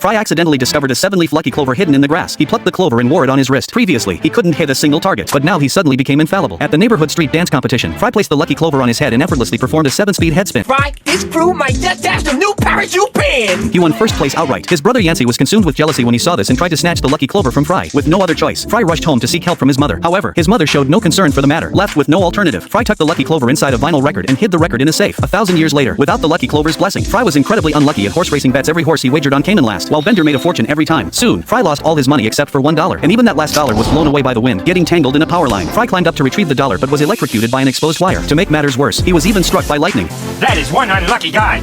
Fry accidentally discovered a 7-leaf lucky clover hidden in the grass. He plucked the clover and wore it on his wrist. Previously, he couldn't hit a single target, but now he suddenly became infallible. At the neighborhood street dance competition, Fry placed the lucky clover on his head and effortlessly performed a 7-speed head spin. Fry, this crew might just have some new parachute pins! He won first place outright. His brother Yancey was consumed with jealousy when he saw this and tried to snatch the lucky clover from Fry. With no other choice, Fry rushed home to seek help from his mother. However, his mother showed no concern for the matter. Left with no alternative, Fry tucked the lucky clover inside a vinyl record and hid the record in a safe. 1,000 years later, without the lucky clover's blessing, Fry was incredibly unlucky at horse racing bets. Every horse he wagered on came in last, while Bender made a fortune every time. Soon, Fry lost all his money except for $1, and even that last dollar was blown away by the wind, getting tangled in a power line. Fry climbed up to retrieve the dollar but was electrocuted by an exposed wire. To make matters worse, he was even struck by lightning. That is one unlucky guy!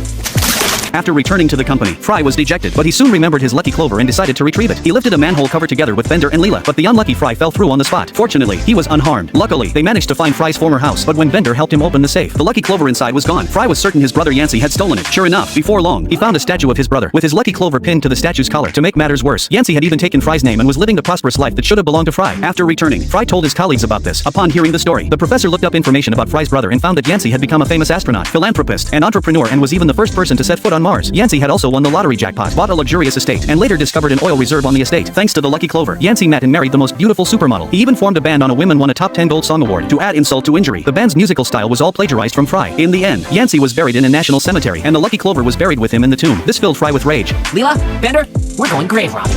After returning to the company, Fry was dejected, but he soon remembered his lucky clover and decided to retrieve it. He lifted a manhole cover together with Bender and Leela, but the unlucky Fry fell through on the spot. Fortunately, he was unharmed. Luckily, they managed to find Fry's former house, but when Bender helped him open the safe, the lucky clover inside was gone. Fry was certain his brother Yancey had stolen it. Sure enough, before long, he found a statue of his brother, with his lucky clover pinned to the statue's collar. To make matters worse, Yancey had even taken Fry's name and was living the prosperous life that should have belonged to Fry. After returning, Fry told his colleagues about this. Upon hearing the story, the professor looked up information about Fry's brother and found that Yancey had become a famous astronaut, philanthropist, and entrepreneur and was even the first person to set foot on Mars. Yancey had also won the lottery jackpot, bought a luxurious estate, and later discovered an oil reserve on the estate. Thanks to the lucky clover, Yancey met and married the most beautiful supermodel. He even formed a band on a Women Won a Top 10 Gold Song Award. To add insult to injury, the band's musical style was all plagiarized from Fry. In the end, Yancey was buried in a national cemetery, and the lucky clover was buried with him in the tomb. This filled Fry with rage. Leela, Bender, we're going grave robbing.